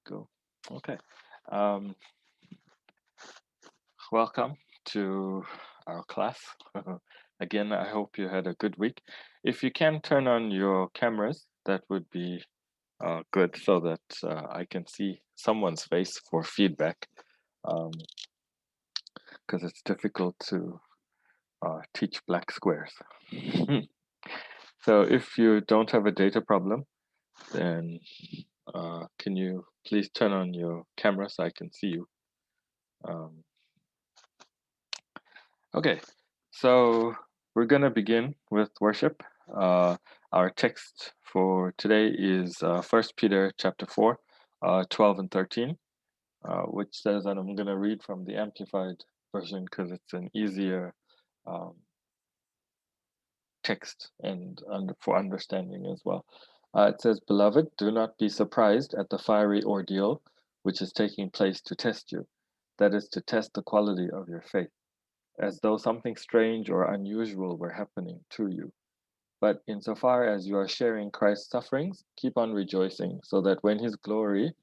go. Okay. Um, Welcome to our class. Again, I hope you had a good week. If you can turn on your cameras, that would be good so that I can see someone's face for feedback because it's difficult to teach black squares. So if you don't have a data problem, then can you please turn on your camera so I can see you? Okay, so we're going to begin with worship. Our text for today is 1 Peter chapter 4, 12 and 13, which says, and I'm going to read from the Amplified version because it's an easier um, text and for understanding as well. It says, "Beloved, do not be surprised at the fiery ordeal which is taking place to test you, that is, to test the quality of your faith, as though something strange or unusual were happening to you. But insofar as you are sharing Christ's sufferings, keep on rejoicing, so that when his glory,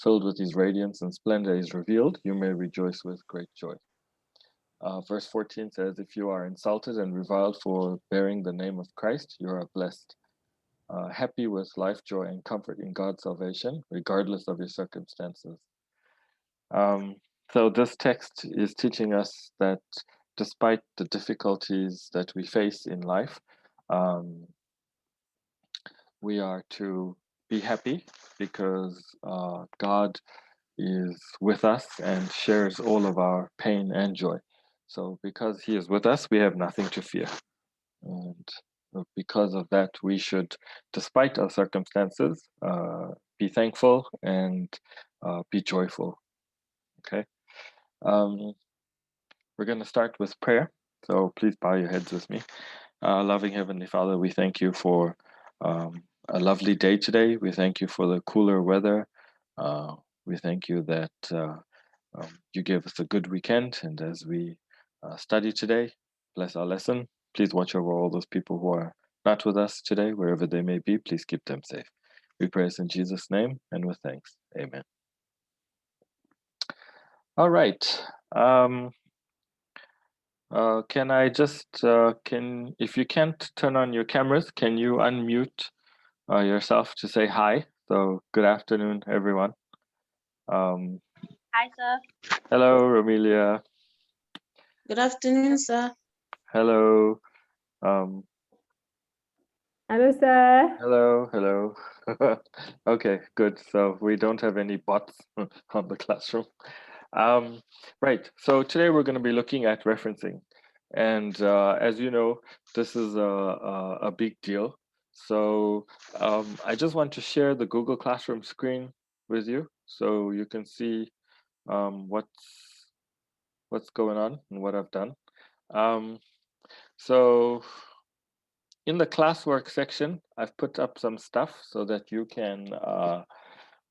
filled with his radiance and splendor, is revealed, you may rejoice with great joy." Verse 14 says, "If you are insulted and reviled for bearing the name of Christ, you are blessed, happy with life, joy, and comfort in God's salvation, regardless of your circumstances." Um, so this text is teaching us that despite the difficulties that we face in life, um, we are to be happy because God is with us and shares all of our pain and joy. So because he is with us, we have nothing to fear. And because of that, we should, despite our circumstances, be thankful and be joyful. Okay. Um, we're going to start with prayer. So please bow your heads with me. Loving Heavenly Father, we thank you for a lovely day today. We thank you for the cooler weather. We thank you that you gave us a good weekend. And as we study today, bless our lesson. Please watch over all those people who are not with us today, wherever they may be. Please keep them safe. We pray this in Jesus' name and with thanks. Amen. All right. Can I just, if you can't turn on your cameras, can you unmute yourself to say hi? So good afternoon, everyone. Hi, sir. Hello, Romelia. Good afternoon, sir. Hello. Hello, sir. Hello. Okay, good. So we don't have any bots on the classroom. Right. So today we're going to be looking at referencing. And as you know, this is a big deal. So I just want to share the Google Classroom screen with you so you can see what's going on and what I've done. So in the classwork section, I've put up some stuff so that you can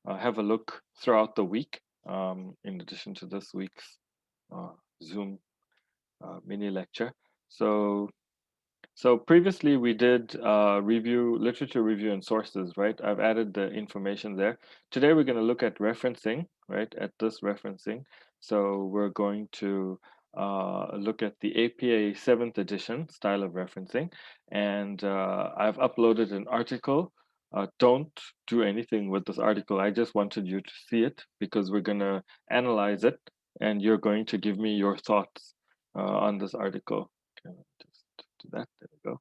have a look throughout the week, in addition to this week's Zoom mini lecture. So previously we did literature review and sources, right? I've added the information there. Today we're going to look at referencing, right? At this referencing. So we're going to look at the APA 7th edition style of referencing. And I've uploaded an article. Don't do anything with this article. I just wanted you to see it because we're going to analyze it and you're going to give me your thoughts on this article. Okay, just do that. There we go.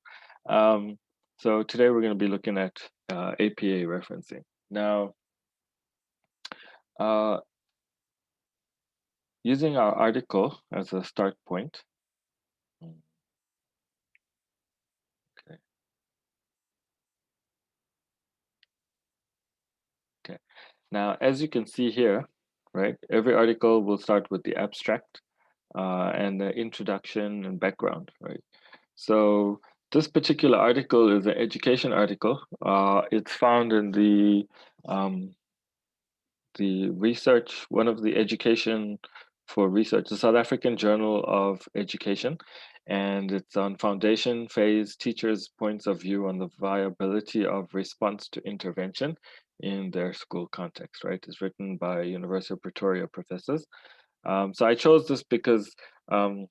So today we're going to be looking at APA referencing. Now, using our article as a start point. Okay. Okay. Now, as you can see here, right, every article will start with the abstract and the introduction and background, right? So this particular article is an education article. It's found in the research, one of the education for research, the South African Journal of Education, and it's on foundation phase teachers' points of view on the viability of response to intervention in their school context, right? It's written by University of Pretoria professors. So I chose this because the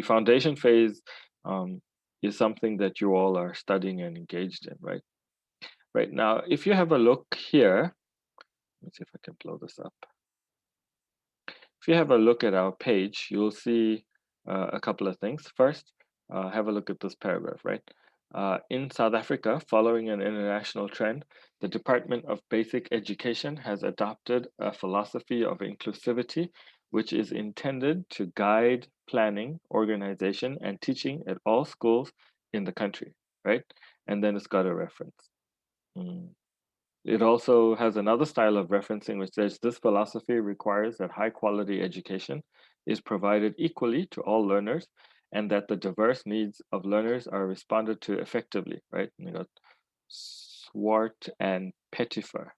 foundation phase is something that you all are studying and engaged in, right? Right now, if you have a look here, let's see if I can blow this up. If you have a look at our page, you'll see a couple of things. First, have a look at this paragraph, right? In South Africa, following an international trend, the Department of Basic Education has adopted a philosophy of inclusivity, which is intended to guide planning, organization, and teaching at all schools in the country, right? And then it's got a reference. It also has another style of referencing which says this philosophy requires that high quality education is provided equally to all learners and that the diverse needs of learners are responded to effectively, right? And you got Swart and Pettifer,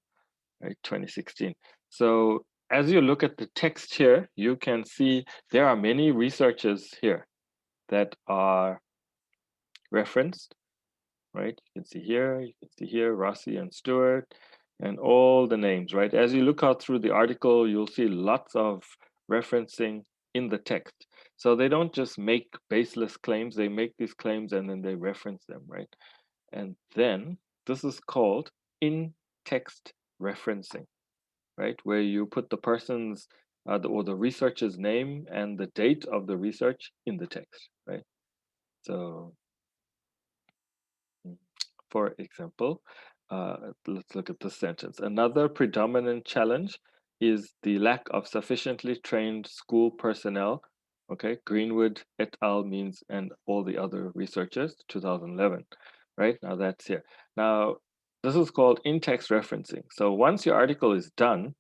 right, 2016. So as you look at the text here, you can see there are many researchers here that are referenced, right? You can see here, Rossi and Stewart, and all the names, right? As you look out through the article, you'll see lots of referencing in the text. So they don't just make baseless claims, they make these claims and then they reference them, right? And then this is called in-text referencing, right? Where you put the person's or the researcher's name and the date of the research in the text, right? So for example, let's look at this sentence. Another predominant challenge is the lack of sufficiently trained school personnel. Okay, Greenwood et al. Means and all the other researchers, 2011, right? Now that's here. Now, this is called in-text referencing. So once your article is done,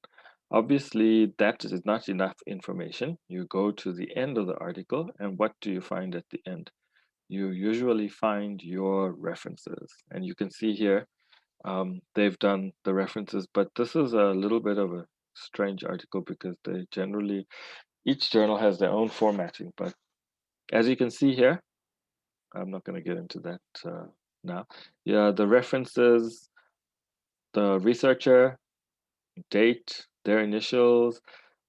obviously that is not enough information. You go to the end of the article, and what do you find at the end? You usually find your references. And you can see here, they've done the references, but this is a little bit of a strange article because they generally, each journal has their own formatting. But as you can see here, I'm not going to get into that now. Yeah, the references, the researcher, date, their initials,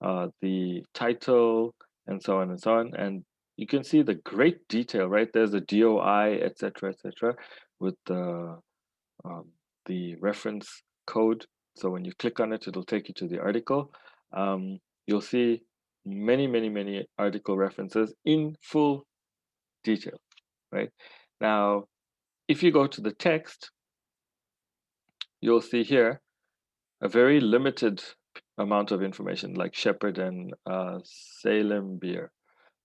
the title, and so on and so on. And you can see the great detail, right? There's a DOI, etc., with the reference code. So when you click on it, it'll take you to the article. You'll see many article references in full detail, right? Now, if you go to the text, you'll see here a very limited amount of information like Shepard and Salem Beer,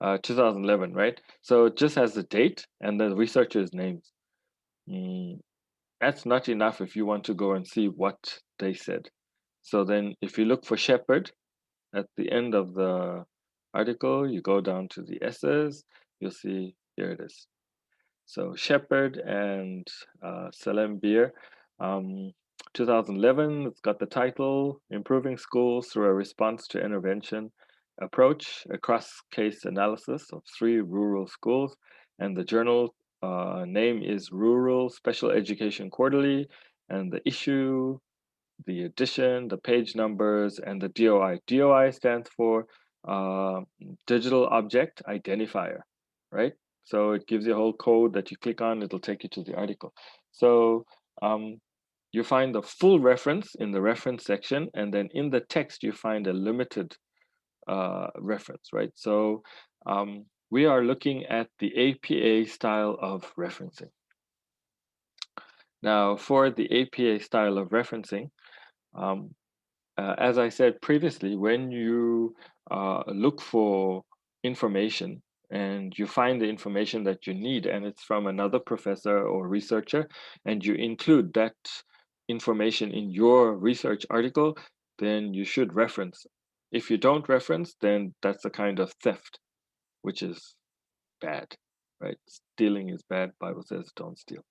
2011, right? So it just has the date and the researchers' names. That's not enough if you want to go and see what they said. So then if you look for Shepard at the end of the article, you go down to the essays, you'll see here it is. So Shepard and Salem Beer, 2011, it's got the title, Improving Schools Through a Response to Intervention Approach, a cross-case analysis of 3 rural schools. And the journal name is Rural Special Education Quarterly, and the issue, the edition, the page numbers, and the DOI. DOI stands for Digital Object Identifier, right? So it gives you a whole code that you click on, it'll take you to the article. So you find the full reference in the reference section, and then in the text, you find a limited reference, right? So we are looking at the APA style of referencing. Now, for the APA style of referencing, as I said previously, when you look for information and you find the information that you need and it's from another professor or researcher, and you include that information in your research article, then you should reference. If you don't reference, then that's a kind of theft, which is bad, right? Stealing is bad. Bible says don't steal.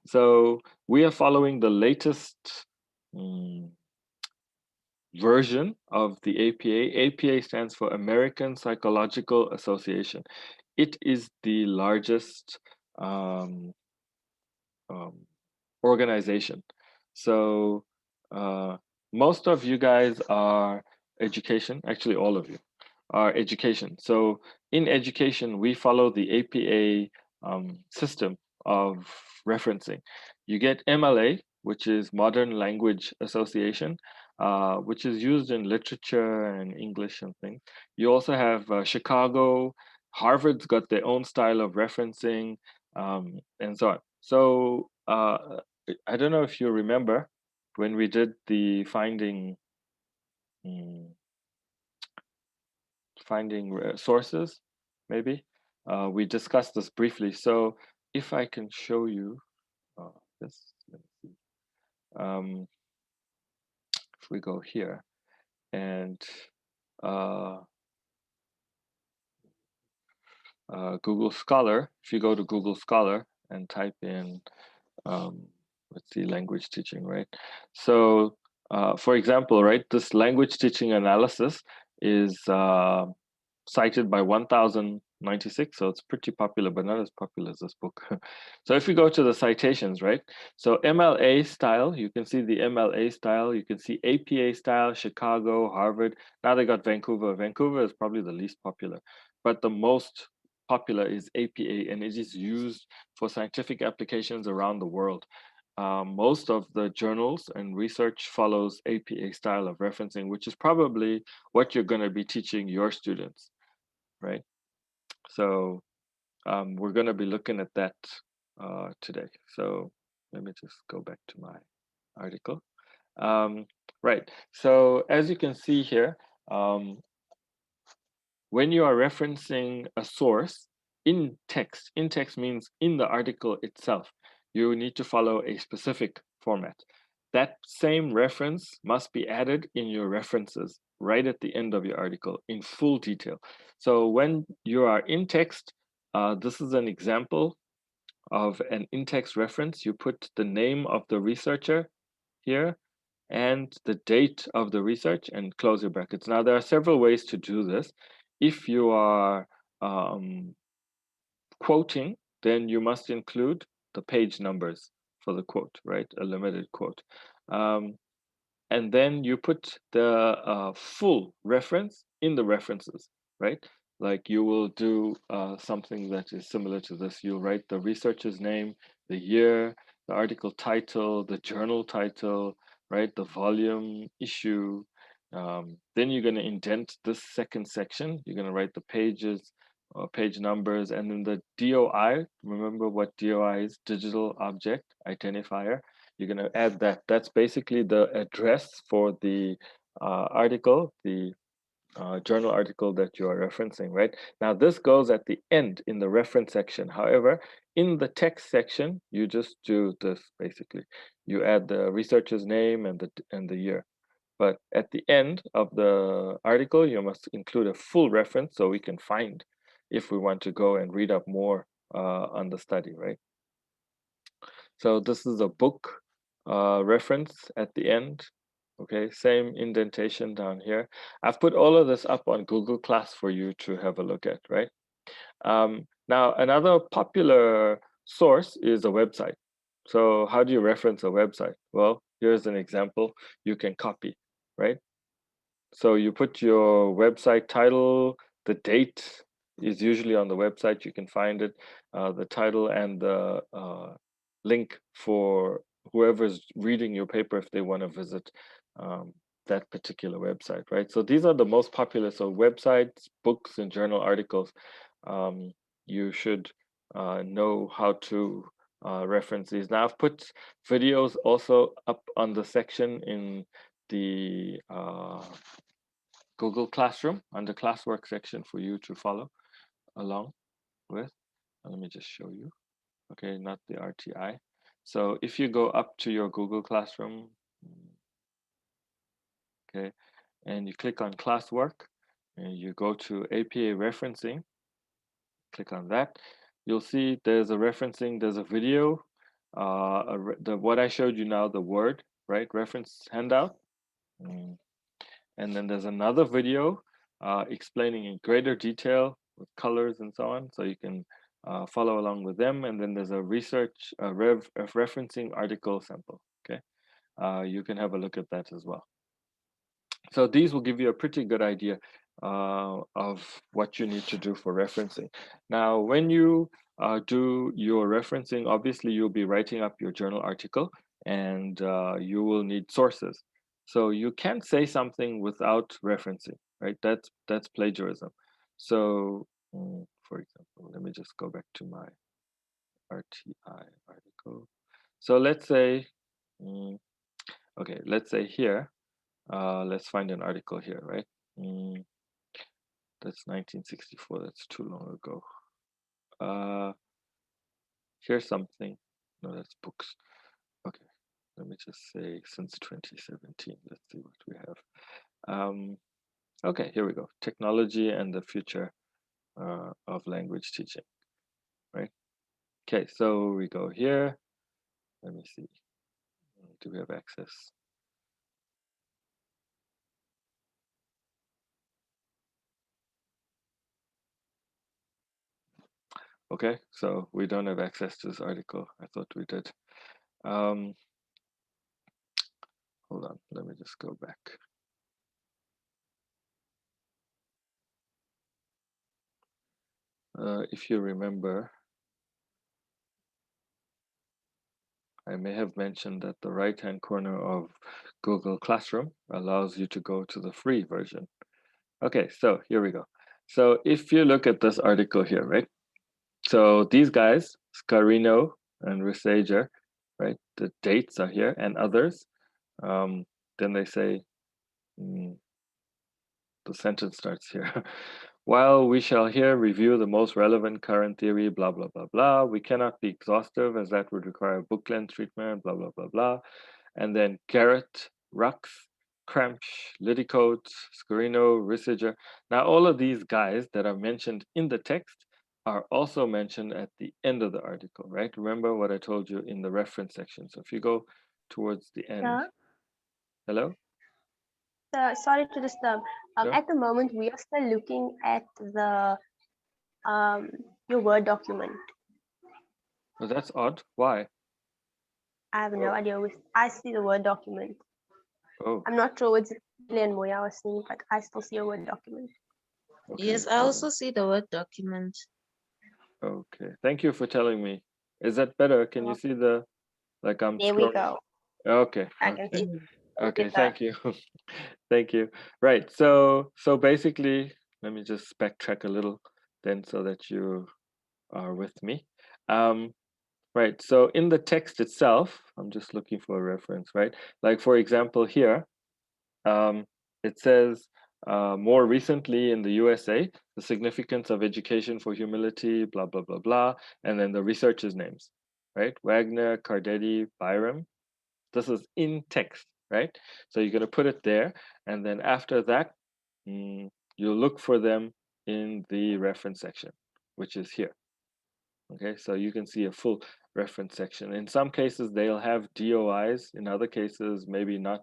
So we are following the latest version of the APA. APA stands for American Psychological Association. It is the largest organization So most of you guys are education, actually all of you are education. So in education, we follow the APA system of referencing. You get MLA, which is Modern Language Association, which is used in literature and English and things. You also have Chicago, Harvard's got their own style of referencing, and so on. So I don't know if you remember when we did the finding sources, maybe we discussed this briefly. So if I can show you this, let me see. If we go here and Google Scholar, if you go to Google Scholar and type in let's see, language teaching, right? So for example, right, this language teaching analysis is cited by 1096, so it's pretty popular, but not as popular as this book. So if you go to the citations, right, so MLA style, you can see the MLA style, you can see APA style, Chicago, Harvard. Now they got Vancouver. Vancouver is probably the least popular, but the most popular is APA, and it is used for scientific applications around the world. Most of the journals and research follows APA style of referencing, which is probably what you're going to be teaching your students, right? So we're going to be looking at that today. So let me just go back to my article. Right, so as you can see here, when you are referencing a source in text means in the article itself, you need to follow a specific format. That same reference must be added in your references right at the end of your article in full detail. So when you are in text, this is an example of an in-text reference. You put the name of the researcher here and the date of the research and close your brackets. Now, there are several ways to do this. If you are quoting, then you must include the page numbers for the quote, right? A limited quote. And then you put the full reference in the references, right? Like you will do something that is similar to this. You'll write the researcher's name, the year, the article title, the journal title, right? The volume, issue. Then you're going to indent this second section. You're going to write the pages, page numbers, and then the DOI. Remember what DOI is? Digital Object Identifier. You're going to add that. That's basically the address for the article, the journal article that you are referencing, right? Now, this goes at the end in the reference section. However, in the text section, you just do this basically. You add the researcher's name and the year. But at the end of the article, you must include a full reference so we can find if we want to go and read up more on the study, right? So this is a book reference at the end. Okay, same indentation down here. I've put all of this up on Google Class for you to have a look at, right? Now, another popular source is a website. So how do you reference a website? Well, here's an example you can copy, right? So you put your website title, the date is usually on the website, you can find it, the title and the link for whoever's reading your paper if they want to visit that particular website, right? So these are the most popular. So websites, books, and journal articles, you should know how to reference these. Now I've put videos also up on the section in the Google Classroom under classwork section for you to follow along with. Let me just show you. Okay, not the RTI. So if you go up to your Google Classroom, okay, and you click on classwork and you go to APA referencing, click on that, you'll see there's a referencing, there's a video, what I showed you now, the word, right, reference handout. And then there's another video explaining in greater detail with colors and so on, so you can follow along with them. And then there's a research, referencing article sample, okay? you can have a look at that as well. So these will give you a pretty good idea of what you need to do for referencing. Now, when you do your referencing, obviously you'll be writing up your journal article and you will need sources. So you can't say something without referencing, right? That's plagiarism. So for example, let me just go back to my RTI article. So let's say, okay, let's say here, let's find an article here, right? That's 1964, that's too long ago. Here's something, no, that's books. Okay, let me just say since 2017, let's see what we have. Okay, here we go, technology and the future of language teaching, right? Okay, so we go here, let me see, do we have access? Okay, so we don't have access to this article. I thought we did. Hold on, let me just go back. If you remember, I may have mentioned that the right-hand corner of Google Classroom allows you to go to the free version. Okay, so here we go. So if you look at this article here, right? So these guys, Scarino and Risager, right? The dates are here and others. Then they say, the sentence starts here. While we shall here review the most relevant current theory, blah, blah, blah, blah, we cannot be exhaustive as that would require a book length treatment, blah, blah, blah, blah. And then Garrett, Rux, Cramsch, Liddicoat, Scarino, Risager. Now, all of these guys that are mentioned in the text are also mentioned at the end of the article, right? Remember what I told you in the reference section. So if you go towards the end. Sir? Hello? Sorry to disturb. Sure. At the moment, we are still looking at the your Word document. Well, that's odd. Why? I have no idea. I see the Word document. Oh, I'm not sure what Lily and Moya was seeing, but I still see a Word document. okay. Yes, I also see the Word document. Okay. Thank you for telling me. Is that better? Can you see the, like I'm There we scrolling? go. Okay. I can see. Okay, you, sir. thank you. Thank you. Right. So basically, let me just backtrack a little then so that you are with me. Right. So in the text itself, I'm just looking for a reference, right? Like for example here, it says more recently in the USA, the significance of education for humility, blah, blah, blah, blah. And then the researchers' names, right? Wagner, Cardetti, Byram. This is in text, right? So you're going to put it there. And then after that, you look for them in the reference section, which is here. Okay, so you can see a full reference section. In some cases, they'll have DOIs. In other cases, maybe not,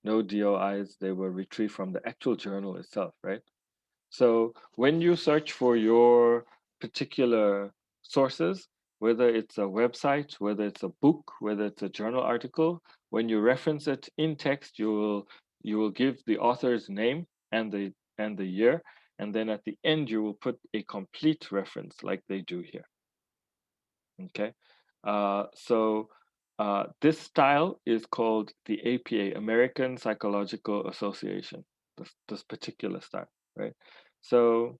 no DOIs. They were retrieved from the actual journal itself, right? So when you search for your particular sources, whether it's a website, whether it's a book, whether it's a journal article, when you reference it in text, you will give the author's name and the year, and then at the end you will put a complete reference like they do here. Okay, so this style is called the APA, American Psychological Association. This particular style, right? So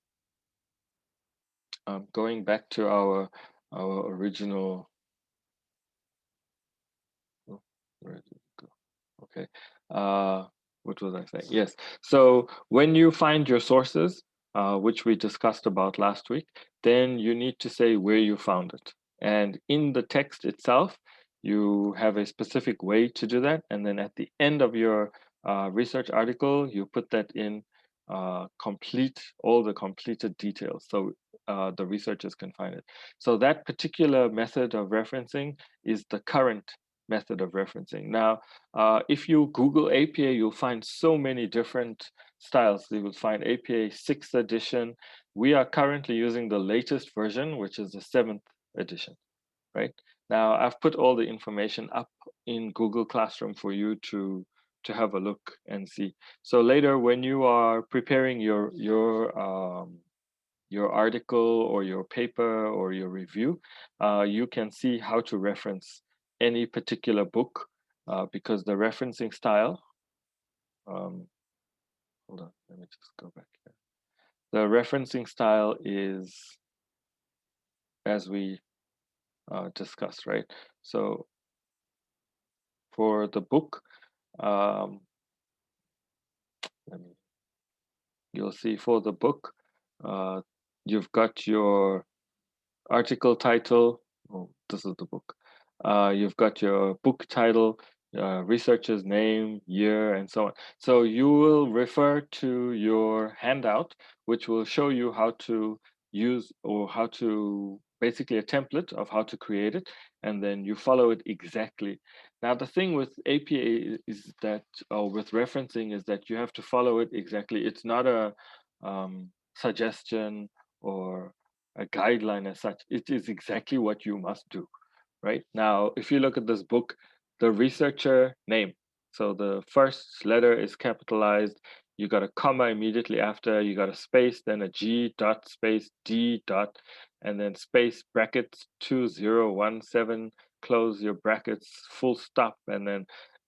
going back to our original, oh, where did it go? Okay, what was I saying? Yes. So when you find your sources, which we discussed about last week, then you need to say where you found it. And in the text itself, you have a specific way to do that. And then at the end of your research article, you put that in all the completed details. So the researchers can find it. So that particular method of referencing is the current method of referencing. Now, if you Google APA, you'll find so many different styles. You will find APA 6th edition. We are currently using the latest version, which is the 7th edition, right? Now I've put all the information up in Google Classroom for you to have a look and see. So later when you are preparing your article or your paper or your review, you can see how to reference any particular book because the referencing style, hold on, let me just go back here. The referencing style is as we discussed, right? So for the book, let me, you'll see for the book, you've got your article title. Oh, this is the book. You've got your book title, researcher's name, year, and so on. So you will refer to your handout, which will show you how to use or how to basically a template of how to create it, and then you follow it exactly. Now, the thing with APA is that, or with referencing, is that you have to follow it exactly. It's not a suggestion or a guideline as such. It is exactly what you must do. Right now, if you look at this book, the researcher name, so the first letter is capitalized, you got a comma immediately after, you got a space, then a G dot space D dot, and then space brackets 2017, close your brackets, full stop, and then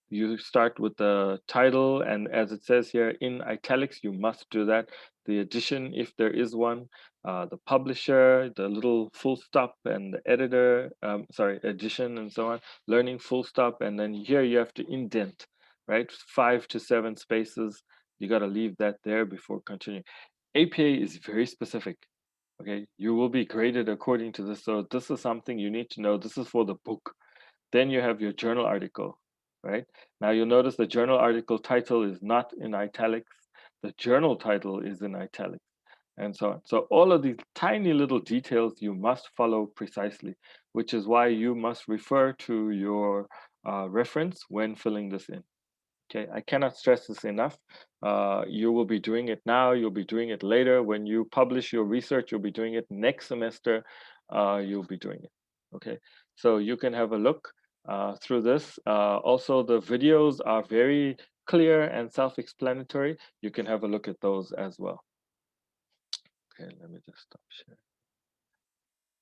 you start with the title, and as it says here in italics, you must do that. The edition, if there is one, the publisher, the little full stop, and the editor, edition, and so on, learning full stop, and then here you have to indent, right? 5 to 7 spaces. You got to leave that there before continuing. APA is very specific. Okay, you will be graded according to this. So this is something you need to know. This is for the book. Then you have your journal article, right? Now you'll notice the journal article title is not in italics. The journal title is in italics, and so on. So all of these tiny little details you must follow precisely, which is why you must refer to your reference when filling this in. Okay, I cannot stress this enough. You will be doing it now, you'll be doing it later. When you publish your research, you'll be doing it next semester, you'll be doing it. Okay, so you can have a look through this. Also, the videos are very clear and self-explanatory. You can have a look at those as well. Okay, let me just stop sharing.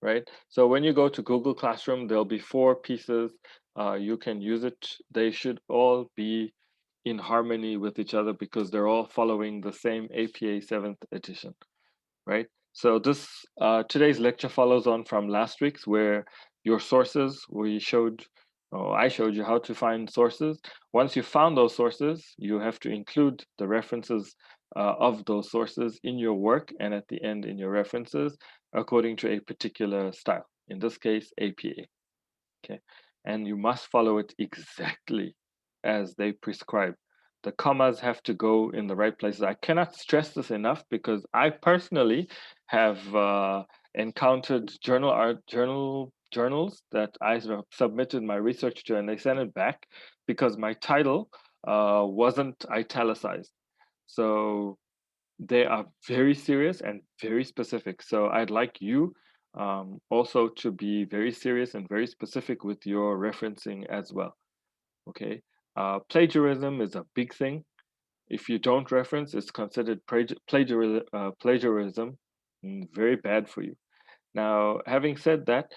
Right, so when you go to Google Classroom, there'll be 4 pieces. You can use it. They should all be in harmony with each other because they're all following the same APA 7th edition, right? So this today's lecture follows on from last week's, where your sources, I showed you how to find sources. Once you found those sources, you have to include the references of those sources in your work and at the end in your references according to a particular style, in this case, APA, okay? And you must follow it exactly as they prescribe. The commas have to go in the right places. I cannot stress this enough because I personally have encountered journals that I submitted my research to, and they sent it back because my title wasn't italicized. So they are very serious and very specific. So I'd like you also to be very serious and very specific with your referencing as well. Okay, plagiarism is a big thing. If you don't reference, it's considered plagiarism, very bad for you. Now, having said that,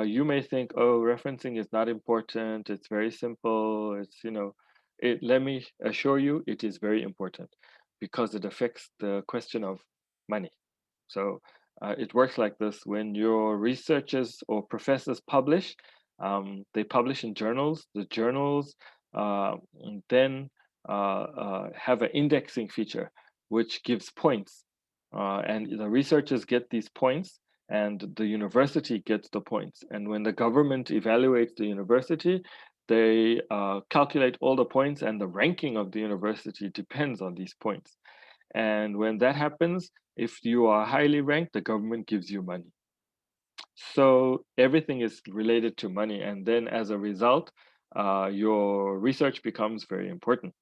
you may think, oh, referencing is not important. It's very simple. Let me assure you, it is very important because it affects the question of money. So it works like this. When your researchers or professors publish, they publish in journals. The journals then have an indexing feature, which gives points. And the researchers get these points and the university gets the points. And when the government evaluates the university, they calculate all the points, and the ranking of the university depends on these points. And when that happens, if you are highly ranked, the government gives you money. So everything is related to money. And then as a result, your research becomes very important,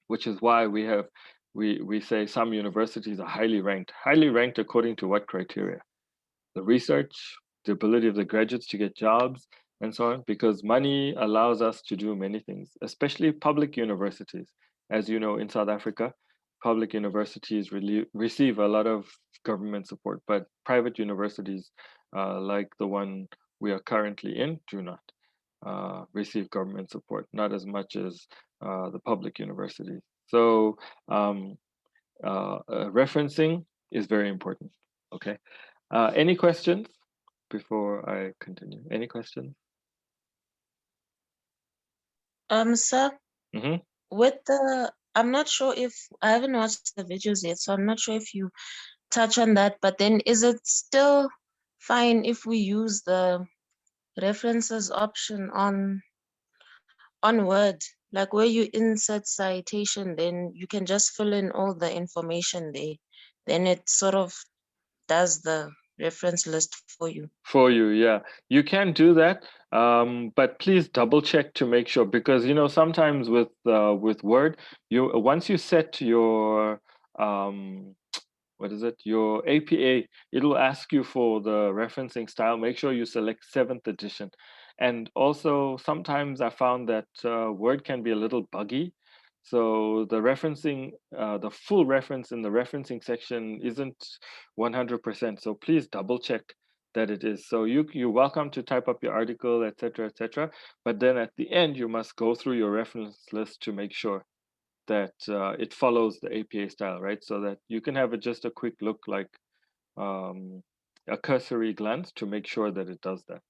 which is why we say some universities are highly ranked according to what criteria? The research, the ability of the graduates to get jobs and so on, because money allows us to do many things, especially public universities. As you know, in South Africa, public universities receive a lot of government support, but private universities like the one we are currently in do not receive government support, not as much as the public universities. So referencing is very important. Okay. Any questions before I continue? Any questions? Sir, Mm-hmm. with the, I'm not sure if, I haven't watched the videos yet, so I'm not sure if you touch on that, but then is it still fine if we use the references option on Word, like where you insert citation, then you can just fill in all the information there, then it sort of does the reference list for you. For you, yeah, you can do that, but please double check to make sure, because you know sometimes with Word, you once you set your what is it, your APA, it'll ask you for the referencing style. Make sure you select 7th edition. And also sometimes I found that Word can be a little buggy. So the referencing, the full reference in the referencing section isn't 100%. So please double check that it is. So you're welcome to type up your article, etc., etc. But then at the end, you must go through your reference list to make sure that it follows the APA style, right? So that you can have just a quick look, like a cursory glance to make sure that it does that.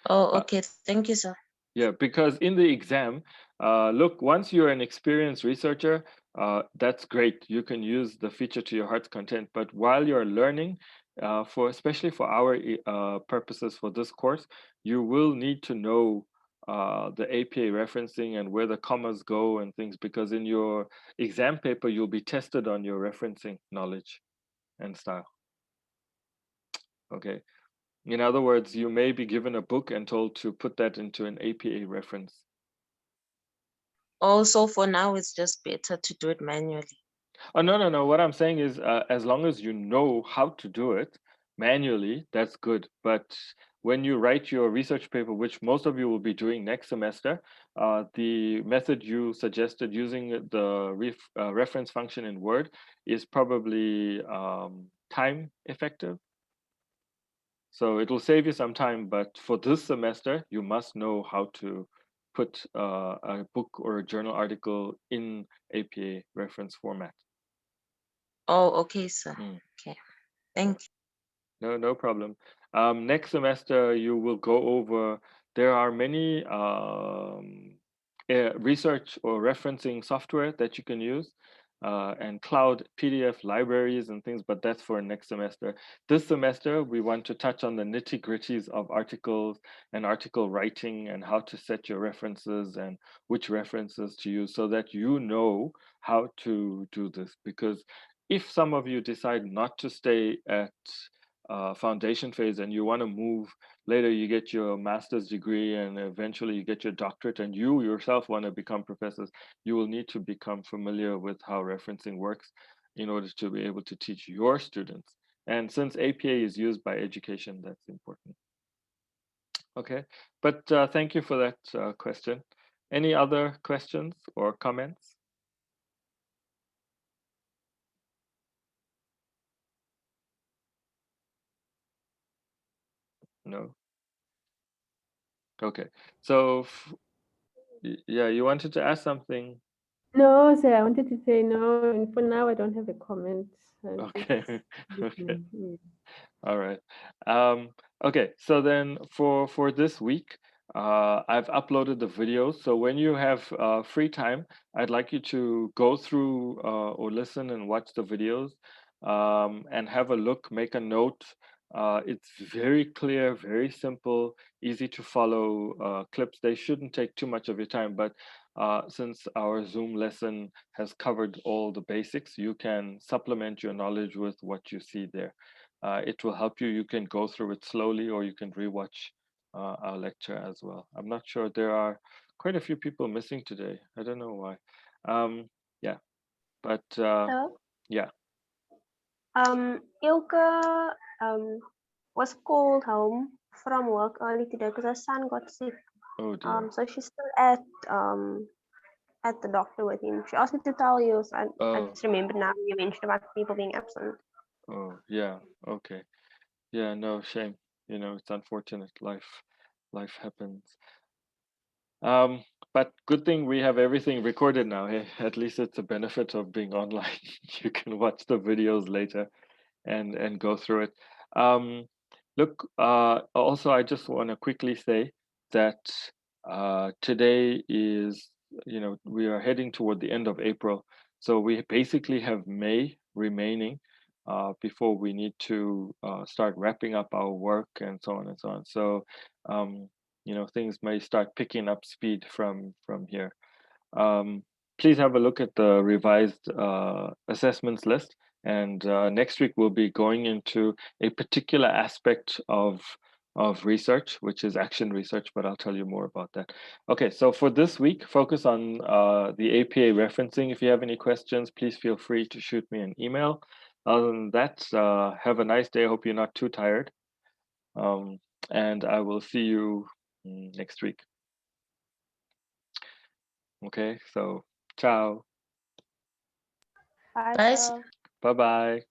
Oh, okay. Thank you, sir. Yeah, because in the exam, look, once you're an experienced researcher, that's great. You can use the feature to your heart's content. But while you're learning, especially for our purposes for this course, you will need to know the APA referencing and where the commas go and things, because in your exam paper, you'll be tested on your referencing knowledge and style. Okay. In other words, you may be given a book and told to put that into an APA reference. Also, for now, it's just better to do it manually. Oh, no. What I'm saying is, as long as you know how to do it manually, that's good. But when you write your research paper, which most of you will be doing next semester, the method you suggested using the reference function in Word is probably time effective. So it will save you some time, but for this semester, you must know how to put a book or a journal article in APA reference format. Oh, okay, sir. Mm. Okay. Thank you. No problem. Next semester, you will go over, there are many research or referencing software that you can use and cloud PDF libraries and things, but that's for next semester. This semester, we want to touch on the nitty-gritties of articles and article writing and how to set your references and which references to use so that you know how to do this. Because if some of you decide not to stay at foundation phase and you want to move later, you get your master's degree and eventually you get your doctorate and you yourself want to become professors, you will need to become familiar with how referencing works in order to be able to teach your students. And since APA is used by education, that's important. Okay, but thank you for that question. Any other questions or comments? No. Okay, so yeah, you wanted to ask something. No, sir, I wanted to say no, and for now I don't have a comment. Okay. Okay. Yeah. All right. Okay, so then for this week, I've uploaded the videos. So when you have free time, I'd like you to go through or listen and watch the videos and have a look, make a note. It's very clear, very simple, easy to follow clips. They shouldn't take too much of your time, but since our Zoom lesson has covered all the basics, you can supplement your knowledge with what you see there. It will help you. You can go through it slowly or you can rewatch our lecture as well. I'm not sure. There are quite a few people missing today. I don't know why. Yeah, but So, yeah. Ilka, was called home from work early today because her son got sick. Oh dear. So she's still at the doctor with him. She asked me to tell you, so I Oh, just remembered now you mentioned about people being absent. oh yeah. Okay. Yeah, no, shame. You know, it's unfortunate. Life happens. But good thing we have everything recorded now. Hey, at least it's a benefit of being online. You can watch the videos later and go through it. Look, also I just want to quickly say that today is, you know, we are heading toward the end of April, so we basically have May remaining before we need to start wrapping up our work and so on and so on. So, you know, things may start picking up speed from here. Um, Please have a look at the revised assessments list. And next week we'll be going into a particular aspect of research, which is action research, but I'll tell you more about that. Okay, so for this week, focus on the APA referencing. If you have any questions, please feel free to shoot me an email. Other than that, have a nice day. I hope you're not too tired. And I will see you next week. Okay, so ciao. Bye, Bye. sir. Bye bye.